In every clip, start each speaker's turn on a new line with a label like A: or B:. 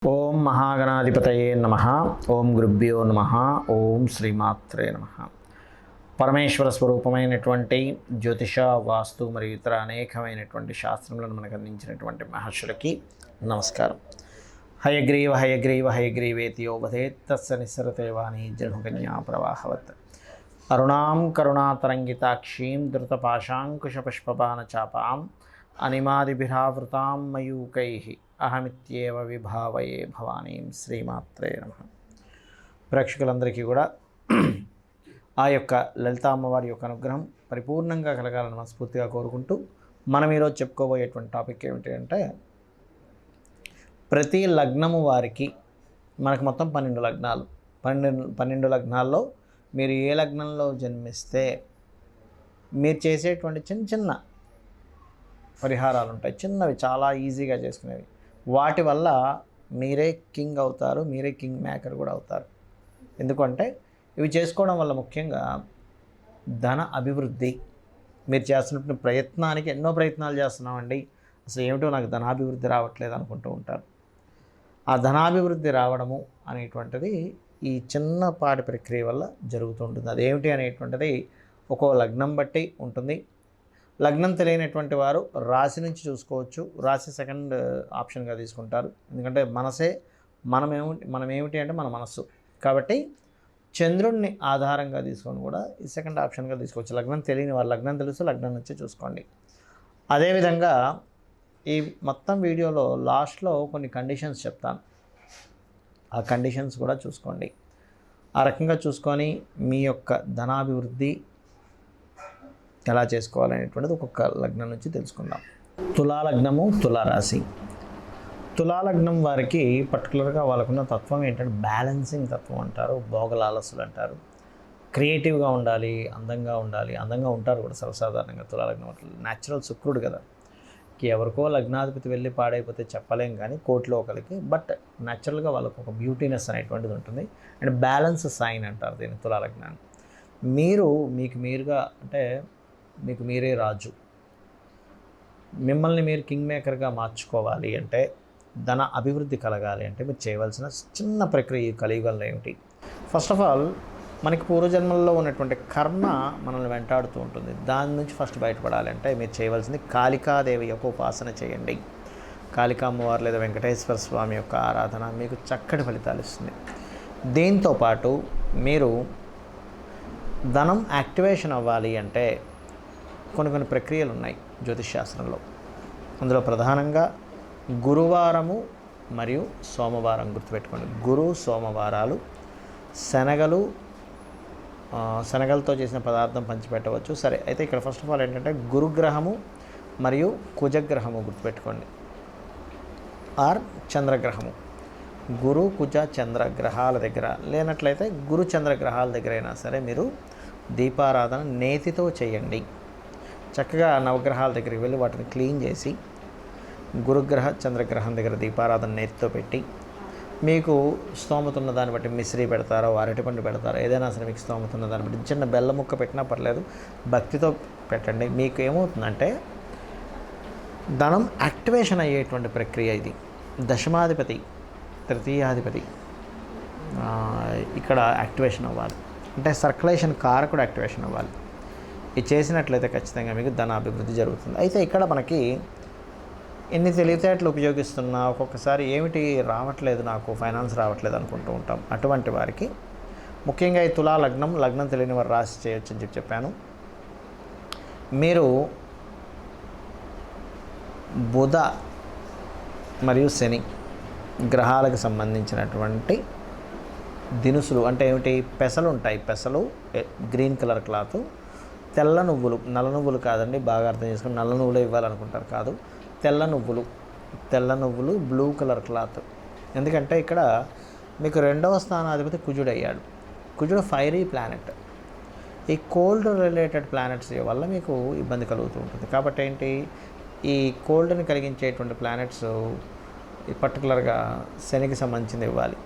A: ఓం మహాగణాధిపతయే నమః. ఓం గురుభ్యో నమః. ఓం శ్రీమాత్రే నమః. పరమేశ్వర స్వరూపమైనటువంటి జ్యోతిష, వాస్తు మరియు ఇతర అనేకమైనటువంటి శాస్త్రములను మనకు అందించినటువంటి మహర్షులకి నమస్కారం. హయగ్రీవ హయగ్రీవ హయగ్రీవేతియో వదేత్ తస్య నిస్సరతే వాణి జనుకన్యా ప్రవాహవత్. అరుణాం కరుణాతరంగితాక్షీం ధృతపాశాంకుశపుష్పబాణచాపాం అనిమాదిభిరావృతాం మయూకైః అహమిత్యేవ విభావయే భవానీం. శ్రీమాత్రే నమః. ప్రేక్షకులందరికీ కూడా ఆ యొక్క లలిత అమ్మవారి యొక్క అనుగ్రహం పరిపూర్ణంగా కలగాలని మనస్ఫూర్తిగా కోరుకుంటూ మనం ఈరోజు చెప్పుకోబోయేటువంటి టాపిక్ ఏమిటి అంటే, ప్రతి లగ్నము వారికి మనకు మొత్తం 12 లగ్నాలు. 12 లగ్నాల్లో మీరు ఏ లగ్నంలో జన్మిస్తే మీరు చేసేటువంటి చిన్న చిన్న పరిహారాలు ఉంటాయి, చిన్నవి, చాలా ఈజీగా చేసుకునేవి. వాటి వల్ల మీరే కింగ్ అవుతారు, మీరే కింగ్ మేకర్ కూడా అవుతారు. ఎందుకంటే ఇవి చేసుకోవడం వల్ల ముఖ్యంగా ధన అభివృద్ధి. మీరు చేస్తున్న ప్రయత్నానికి ఎన్నో ప్రయత్నాలు చేస్తున్నామండి, అసలు ఏమిటో నాకు ధనాభివృద్ధి రావట్లేదు అనుకుంటూ ఉంటారు. ఆ ధనాభివృద్ధి రావడము అనేటువంటిది ఈ చిన్నపాటి ప్రక్రియ వల్ల జరుగుతుంటుంది. అదేమిటి అనేటువంటిది ఒక్కో లగ్నం బట్టి ఉంటుంది. లగ్నం తెలియనటువంటి వారు రాశి నుంచి చూసుకోవచ్చు. రాశి సెకండ్ ఆప్షన్గా తీసుకుంటారు, ఎందుకంటే మనమేమిటి అంటే మన మనస్సు. కాబట్టి చంద్రుడిని ఆధారంగా తీసుకొని కూడా ఈ సెకండ్ ఆప్షన్గా తీసుకోవచ్చు. లగ్నం తెలియని వారు లగ్నం తెలుసు, లగ్నం నుంచి చూసుకోండి. అదేవిధంగా ఈ మొత్తం వీడియోలో లాస్ట్లో కొన్ని కండిషన్స్ చెప్తాను, ఆ కండిషన్స్ కూడా చూసుకోండి. ఆ రకంగా చూసుకొని మీ యొక్క ధనాభివృద్ధి ఎలా చేసుకోవాలనేటువంటిది ఒక్కొక్క లగ్నం నుంచి తెలుసుకుందాం. తులాలగ్నము, తులారాశి. తులాలగ్నం వారికి పర్టికులర్గా వాళ్ళకున్న తత్వం ఏంటంటే బ్యాలెన్సింగ్ తత్వం అంటారు, భోగలాలసులు అంటారు. క్రియేటివ్గా ఉండాలి, అందంగా ఉండాలి. అందంగా ఉంటారు కూడా సర్వసాధారణంగా తులాలగ్నం. న్యాచురల్ శుక్రుడు కదా, ఎవరికో లగ్నాధిపతి వెళ్ళి పాడైపోతే చెప్పలేం కానీ కోటిలో ఒకరికి, బట్ న్యాచురల్గా వాళ్ళకు ఒక బ్యూటీనెస్ అనేటువంటిది ఉంటుంది. అండ్ బ్యాలెన్స్ సైన్ అంటారు దీన్ని, తులాలగ్నాన్ని. మీరు మీకు మీరే రాజు. మిమ్మల్ని మీరు కింగ్ మేకర్గా మార్చుకోవాలి అంటే, ధన అభివృద్ధి కలగాలి అంటే మీరు చేయవలసిన చిన్న ప్రక్రియ కలియుగంలో ఏమిటి? ఫస్ట్ ఆఫ్ ఆల్ మనకి పూర్వజన్మల్లో ఉన్నటువంటి కర్మ మనల్ని వెంటాడుతూ ఉంటుంది. దాని నుంచి ఫస్ట్ బయటపడాలి అంటే మీరు చేయవలసింది కాళికాదేవి యొక్క ఉపాసన చేయండి. కాళికా అమ్మవారు లేదా వెంకటేశ్వర స్వామి యొక్క ఆరాధన మీకు చక్కటి ఫలితాలు ఇస్తుంది. దీంతోపాటు మీరు ధనం యాక్టివేషన్ అవ్వాలి అంటే కొన్ని ప్రక్రియలు ఉన్నాయి జ్యోతిష్ శాస్త్రంలో. అందులో ప్రధానంగా గురువారము మరియు సోమవారం గుర్తుపెట్టుకోండి. గురు సోమవారాలు శనగలతో చేసిన పదార్థం పంచిపెట్టవచ్చు. సరే, అయితే ఇక్కడ ఫస్ట్ ఆఫ్ ఆల్ ఏంటంటే గురుగ్రహము మరియు కుజగ్రహము గుర్తుపెట్టుకోండి, ఆర్ చంద్రగ్రహము. గురు కుజ చంద్ర గ్రహాల దగ్గర లేనట్లయితే గురు చంద్ర గ్రహాల దగ్గర అయినా సరే మీరు దీపారాధన నేతితో చేయండి. చక్కగా నవగ్రహాల దగ్గరికి వెళ్ళి వాటిని క్లీన్ చేసి గురుగ్రహ చంద్రగ్రహం దగ్గర దీపారాధన నేతితో పెట్టి, మీకు స్తోమత ఉన్న దాన్ని బట్టి మిశ్రీ పెడతారో అరటిపండు పెడతారో ఏదైనా సరే మీకు స్తోమత ఉన్న దాన్ని బట్టి చిన్న బెల్లం ముక్క పెట్టినా పర్లేదు, భక్తితో పెట్టండి. మీకు ఏమవుతుందంటే ధనం యాక్టివేషన్ అయ్యేటువంటి ప్రక్రియ ఇది. దశమాధిపతి, తృతీయాధిపతి ఇక్కడ యాక్టివేషన్ అవ్వాలి, అంటే సర్క్యులేషన్ కారకుడు యాక్టివేషన్ అవ్వాలి. ఇది చేసినట్లయితే ఖచ్చితంగా మీకు ధనాభివృద్ధి జరుగుతుంది. అయితే ఇక్కడ మనకి ఎన్ని తెలివితేటలు ఉపయోగిస్తున్నా ఒక్కొక్కసారి ఏమిటి రావట్లేదు, నాకు ఫైనాన్స్ రావట్లేదు అనుకుంటూ ఉంటాం. అటువంటి వారికి ముఖ్యంగా ఈ తులా లగ్నం తెలియని వారు రాశి చేయొచ్చు అని చెప్పాను. మీరు బుధ మరియు శని గ్రహాలకు సంబంధించినటువంటి దినుసులు అంటే ఏమిటి, పెసలు ఉంటాయి. పెసలు గ్రీన్ కలర్ క్లాత్, తెల్ల నువ్వులు, నల్ల నువ్వులు కాదండి, బాగా అర్థం చేసుకుని నల్ల నువ్వులే ఇవ్వాలనుకుంటారు, కాదు, తెల్ల నువ్వులు బ్లూ కలర్ క్లాత్. ఎందుకంటే ఇక్కడ మీకు 2వ స్థానాధిపతి కుజుడు అయ్యాడు. కుజుడు ఫైరీ ప్లానెట్. ఈ కోల్డ్ రిలేటెడ్ ప్లానెట్స్ వల్ల మీకు ఇబ్బంది కలుగుతూ ఉంటుంది. కాబట్టి ఏంటి, ఈ కోల్డ్ని కలిగించేటువంటి ప్లానెట్స్ పర్టికులర్గా శనికి సంబంధించింది ఇవ్వాలి.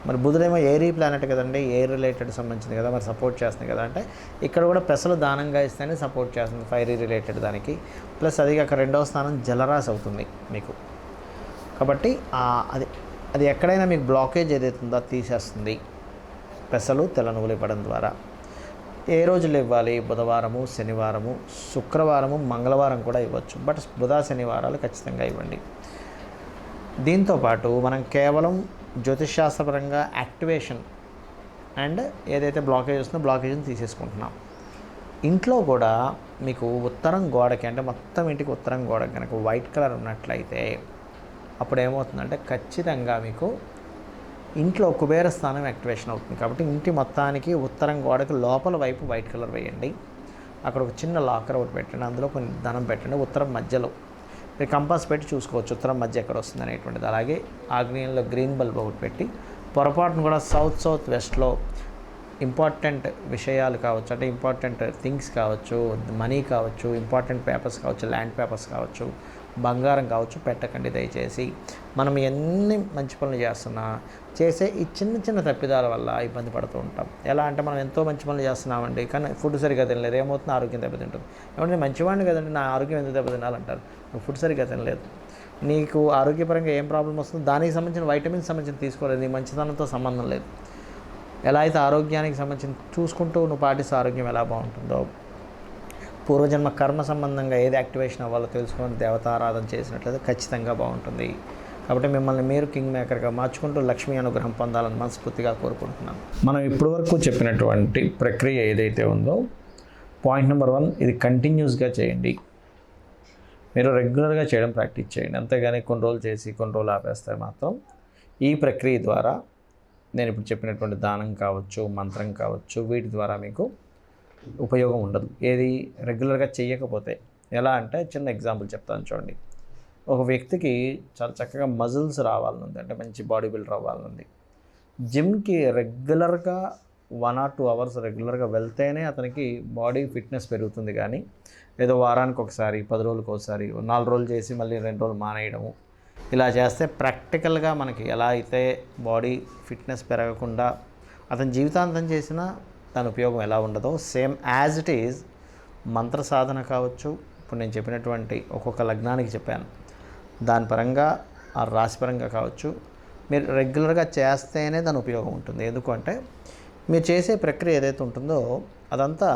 A: మరి బుధుడేమో ఎయిరీ ప్లానెట్ కదండి, ఎయిర్ రిలేటెడ్ సంబంధించింది కదా, మరి సపోర్ట్ చేస్తుంది కదా. అంటే ఇక్కడ కూడా పెసలు దానంగా ఇస్తేనే సపోర్ట్ చేస్తుంది ఫైరీ రిలేటెడ్ దానికి. ప్లస్ అది కాక 2వ స్థానం జలరాశి అవుతుంది మీకు. కాబట్టి అది అది ఎక్కడైనా మీకు బ్లాకేజ్ ఏదైతే ఉందో అది తీసేస్తుంది పెసలు తెల్ల నువ్వులు ఇవ్వడం ద్వారా. ఏ రోజులు ఇవ్వాలి? బుధవారము, శనివారము, శుక్రవారము, మంగళవారం కూడా ఇవ్వచ్చు. బట్ బుధ శనివారాలు ఖచ్చితంగా ఇవ్వండి. దీంతోపాటు మనం కేవలం జ్యోతిష్శాస్త్రపరంగా యాక్టివేషన్ అండ్ ఏదైతే బ్లాకేజ్ వస్తుందో బ్లాకేజ్ని తీసేసుకుంటున్నాం. ఇంట్లో కూడా మీకు ఉత్తరం గోడకి, అంటే మొత్తం ఇంటికి ఉత్తరం గోడకి కనుక వైట్ కలర్ ఉన్నట్లయితే అప్పుడు ఏమవుతుందంటే ఖచ్చితంగా మీకు ఇంట్లో కుబేర స్థానం యాక్టివేషన్ అవుతుంది. కాబట్టి ఇంటి మొత్తానికి ఉత్తరం గోడకి లోపల వైపు వైట్ కలర్ వేయండి. అక్కడ ఒక చిన్న లాకర్ ఒకటి పెట్టండి, అందులో కొన్ని ధనం పెట్టండి. ఉత్తరం మధ్యలో మీరు కంపాస్ పెట్టి చూసుకోవచ్చు ఉత్తరం మధ్య ఎక్కడ వస్తుంది అనేటువంటిది. అలాగే ఆగ్నేయంలో గ్రీన్ బల్బ్ ఒకటి పెట్టి పొరపాటును కూడా సౌత్ వెస్ట్లో ఇంపార్టెంట్ విషయాలు కావచ్చు, అంటే ఇంపార్టెంట్ థింగ్స్ కావచ్చు, మనీ కావచ్చు, ఇంపార్టెంట్ పేపర్స్ కావచ్చు, ల్యాండ్ పేపర్స్ కావచ్చు, బంగారం కావచ్చు పెట్టకండి దయచేసి. మనం ఎన్ని మంచి పనులు చేసే ఈ చిన్న తప్పిదాల వల్ల ఇబ్బంది పడుతూ ఉంటాం. ఎలా అంటే మనం ఎంతో మంచి పనులు చేస్తున్నామండి, కానీ ఫుడ్ సరిగ్గా తినలేదు, ఏమవుతుంది? ఆరోగ్యం దెబ్బతింటుంది. ఏమంటే మంచివాడిని కదండి, నా ఆరోగ్యం ఎందుకు దెబ్బతినాలంటారు. నువ్వు ఫుడ్ సరిగ్గా తినలేదు, నీకు ఆరోగ్యపరంగా ఏం ప్రాబ్లం వస్తుందో దానికి సంబంధించిన వైటమిన్స్ సంబంధించిన తీసుకోలేదు, నీ మంచితనంతో సంబంధం లేదు. ఎలా అయితే ఆరోగ్యానికి సంబంధించి చూసుకుంటూ నువ్వు పాటిస్తే ఆరోగ్యం ఎలా బాగుంటుందో, పూర్వజన్మ కర్మ సంబంధంగా ఏది యాక్టివేషన్ అవ్వాలో తెలుసుకొని దేవతారాధన చేసినట్లయితే ఖచ్చితంగా బాగుంటుంది. కాబట్టి మిమ్మల్ని మీరు కింగ్ మేకర్గా మార్చుకుంటూ లక్ష్మీ అనుగ్రహం పొందాలని మనస్ఫూర్తిగా కోరుకుంటున్నాను. మనం ఇప్పటి వరకు చెప్పినటువంటి ప్రక్రియ ఏదైతే ఉందో, పాయింట్ నెంబర్ 1, ఇది కంటిన్యూస్గా చేయండి. మీరు రెగ్యులర్గా చేయడం ప్రాక్టీస్ చేయండి. అంతేగాని కొన్ని రోజులు చేసి కొన్ని రోజులు ఆపేస్తే మాత్రం ఈ ప్రక్రియ ద్వారా, నేను ఇప్పుడు చెప్పినటువంటి దానం కావచ్చు, మంత్రం కావచ్చు, వీటి ద్వారా మీకు ఉపయోగం ఉండదు. ఏది రెగ్యులర్గా చేయకపోతే. ఎలా అంటే చిన్న ఎగ్జాంపుల్ చెప్తాను చూడండి. ఒక వ్యక్తికి చాలా చక్కగా మజిల్స్ రావాలనుంది, అంటే మంచి బాడీ బిల్డర్ అవ్వాలనుంది. జిమ్కి రెగ్యులర్గా 1 or 2 hours రెగ్యులర్గా వెళ్తేనే అతనికి బాడీ ఫిట్నెస్ పెరుగుతుంది. కానీ ఏదో వారానికి ఒకసారి, 10 రోజులకు ఒకసారి, 4 రోజులు చేసి మళ్ళీ 2 రోజులు మానేయడము, ఇలా చేస్తే ప్రాక్టికల్గా మనకి ఎలా అయితే బాడీ ఫిట్నెస్ పెరగకుండా అతని జీవితాంతం చేసినా దాని ఉపయోగం ఎలా ఉండదో, సేమ్ యాజ్ ఇట్ ఈజ్ మంత్ర సాధన కావచ్చు. ఇప్పుడు నేను చెప్పినటువంటి ఒక్కొక్క లగ్నానికి చెప్పాను, దాని పరంగా ఆ రాశిపరంగా కావచ్చు, మీరు రెగ్యులర్గా చేస్తేనే దాని ఉపయోగం ఉంటుంది. ఎందుకంటే మీరు చేసే ప్రక్రియ ఏదైతే ఉంటుందో అదంతా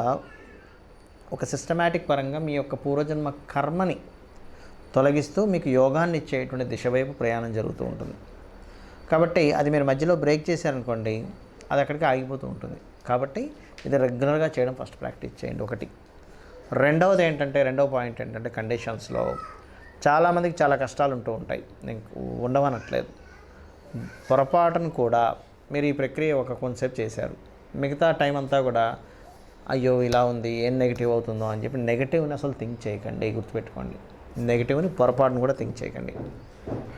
A: ఒక సిస్టమేటిక్ పరంగా మీ యొక్క పూర్వజన్మ కర్మని తొలగిస్తూ మీకు యోగాన్ని ఇచ్చేటువంటి దిశ వైపు ప్రయాణం జరుగుతూ ఉంటుంది. కాబట్టి అది మీరు మధ్యలో బ్రేక్ చేశారనుకోండి, అది అక్కడికి ఆగిపోతూ ఉంటుంది. కాబట్టి ఇది రెగ్యులర్గా చేయడం ఫస్ట్ ప్రాక్టీస్ చేయండి. ఒకటి. రెండవ పాయింట్ ఏంటంటే కండిషన్స్లో చాలామందికి చాలా కష్టాలు ఉంటూ ఉంటాయి, నేను ఉండవనట్లేదు. పొరపాటును కూడా మీరు ఈ ప్రక్రియ కొంతసేపు చేశారు, మిగతా టైం అంతా కూడా అయ్యో ఇలా ఉంది, ఏం నెగిటివ్ అవుతుందో అని చెప్పి నెగిటివ్ని అసలు థింక్ చేయకండి. గుర్తుపెట్టుకోండి, నెగిటివ్ని పొరపాటును కూడా థింక్ చేయకండి.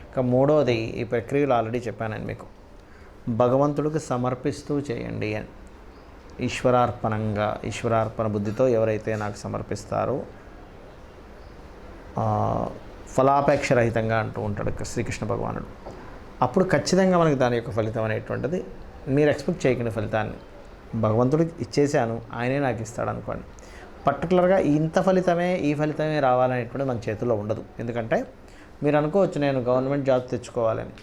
A: ఇక మూడవది, ఈ ప్రక్రియలో ఆల్రెడీ చెప్పాను మీకు, భగవంతుడికి సమర్పిస్తూ చేయండి అని. ఈశ్వరార్పణ బుద్ధితో ఎవరైతే నాకు సమర్పిస్తారో, ఫలాపేక్ష రహితంగా అంటూ ఉంటాడు శ్రీకృష్ణ భగవానుడు, అప్పుడు ఖచ్చితంగా మనకి దాని యొక్క ఫలితం అనేటువంటిది, మీరు ఎక్స్పెక్ట్ చేయకుండా ఫలితాన్ని భగవంతుడికి ఇచ్చేసాను, ఆయనే నాకు ఇస్తాడు అనుకోండి. పర్టికులర్గా ఇంత ఫలితమే, ఈ ఫలితమే రావాలనేటువంటిది మన చేతుల్లో ఉండదు. ఎందుకంటే మీరు అనుకోవచ్చు నేను గవర్నమెంట్ జాబ్ తెచ్చుకోవాలని.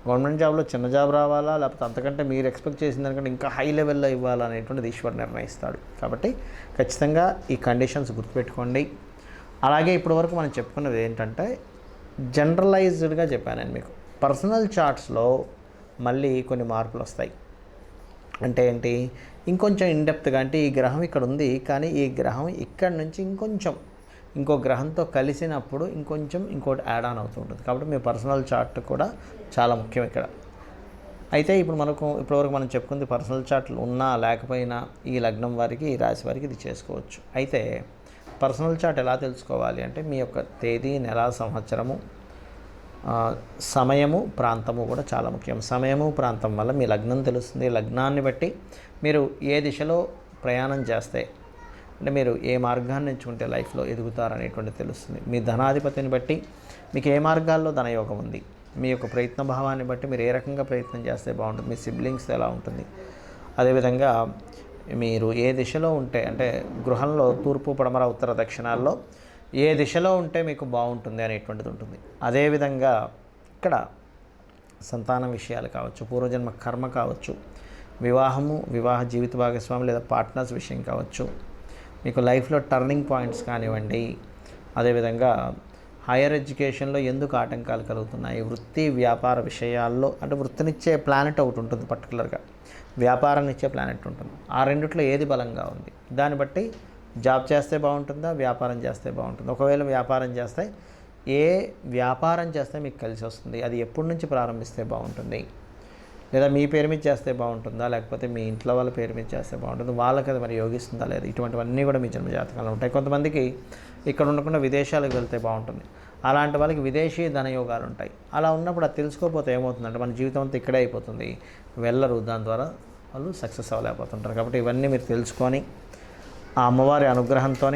A: గవర్నమెంట్ జాబ్లో చిన్న జాబ్ రావాలా, లేకపోతే అంతకంటే మీరు ఎక్స్పెక్ట్ చేసిన దానికంటే ఇంకా హై లెవెల్లో ఇవ్వాలనేటువంటిది ఈశ్వరుడు నిర్ణయిస్తాడు. కాబట్టి ఖచ్చితంగా ఈ కండిషన్స్ గుర్తుపెట్టుకోండి. అలాగే ఇప్పటివరకు మనం చెప్పుకున్నది ఏంటంటే జనరలైజ్డ్గా చెప్పాను నేను మీకు. పర్సనల్ చార్ట్స్లో మళ్ళీ కొన్ని మార్పులు వస్తాయి. అంటే ఏంటి, ఇంకొంచెం ఇన్డెప్త్గా, అంటే ఈ గ్రహం ఇక్కడ ఉంది, కానీ ఈ గ్రహం ఇక్కడ నుంచి ఇంకో గ్రహంతో కలిసినప్పుడు ఇంకోటి యాడ్ ఆన్ అవుతూ ఉంటుంది. కాబట్టి మీ పర్సనల్ చార్ట్ కూడా చాలా ముఖ్యం ఇక్కడ. అయితే ఇప్పటివరకు మనం చెప్పుకుంది పర్సనల్ చార్ట్లు ఉన్నా లేకపోయినా ఈ లగ్నం వారికి, ఈ రాశి వారికి ఇది చేసుకోవచ్చు. అయితే పర్సనల్ చార్ట్ ఎలా తెలుసుకోవాలి అంటే మీ యొక్క తేదీ, నెల, సంవత్సరము, సమయము, ప్రాంతము కూడా చాలా ముఖ్యం. సమయము, ప్రాంతం వల్ల మీ లగ్నం తెలుస్తుంది. లగ్నాన్ని బట్టి మీరు ఏ దిశలో ప్రయాణం చేస్తే, అంటే మీరు ఏ మార్గాన్ని ఎంచుకుంటే లైఫ్లో ఎదుగుతారనేటువంటి తెలుస్తుంది. మీ ధనాధిపతిని బట్టి మీకు ఏ మార్గాల్లో ధనయోగం ఉంది, మీ యొక్క ప్రయత్న భావాన్ని బట్టి మీరు ఏ రకంగా ప్రయత్నం చేస్తే బాగుంటుంది, మీ సిబ్లింగ్స్ ఎలా ఉంటుంది, అదేవిధంగా మీరు ఏ దిశలో ఉంటే, అంటే గృహంలో తూర్పు, పడమర, ఉత్తర, దక్షిణాల్లో ఏ దిశలో ఉంటే మీకు బాగుంటుంది అనేటువంటిది ఉంటుంది. అదేవిధంగా ఇక్కడ సంతానం విషయాలు కావచ్చు, పూర్వజన్మ కర్మ కావచ్చు, వివాహము, వివాహ జీవిత భాగస్వామి లేదా పార్ట్నర్స్ విషయం కావచ్చు, మీకు లైఫ్లో టర్నింగ్ పాయింట్స్ కానివ్వండి, అదేవిధంగా హైయర్ ఎడ్యుకేషన్లో ఎందుకు ఆటంకాలు కలుగుతున్నాయి, వృత్తి వ్యాపార విషయాల్లో, అంటే వృత్తినిచ్చే ప్లానెట్ ఒకటి ఉంటుంది పర్టికులర్గా, వ్యాపారాన్ని ఇచ్చే ప్లానెట్ ఉంటుంది. ఆ రెండిట్లో ఏది బలంగా ఉంది, దాన్ని బట్టి జాబ్ చేస్తే బాగుంటుందా, వ్యాపారం చేస్తే బాగుంటుందా. ఒకవేళ వ్యాపారం చేస్తే ఏ వ్యాపారం చేస్తే మీకు కలిసి వస్తుంది, అది ఎప్పటి నుంచి ప్రారంభిస్తే బాగుంటుంది, లేదా మీ పేరు మీద చేస్తే బాగుంటుందా, లేకపోతే మీ ఇంట్లో వాళ్ళ పేరు మీద చేస్తే బాగుంటుంది, వాళ్ళకి అది మరి యోగిస్తుందా లేదా, ఇటువంటివన్నీ కూడా మీ జన్మజాతకంలో ఉంటాయి. కొంతమందికి ఇక్కడ ఉండకుండా విదేశాలకు వెళ్తే బాగుంటుంది, అలాంటి వాళ్ళకి విదేశీ ధనయోగాలు ఉంటాయి. అలా ఉన్నప్పుడు అది తెలుసుకోకపోతే ఏమవుతుందంటే మన జీవితం అంతా ఇక్కడే అయిపోతుంది, వెళ్ళరు, దాని ద్వారా వాళ్ళు సక్సెస్ అవ్వలేకపోతుంటారు. కాబట్టి ఇవన్నీ మీరు తెలుసుకొని ఆ అమ్మవారి అనుగ్రహంతో,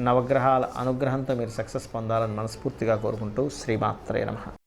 A: నవగ్రహాల అనుగ్రహంతో మీరు సక్సెస్ పొందాలని మనస్ఫూర్తిగా కోరుకుంటూ శ్రీమాత్రే నమః.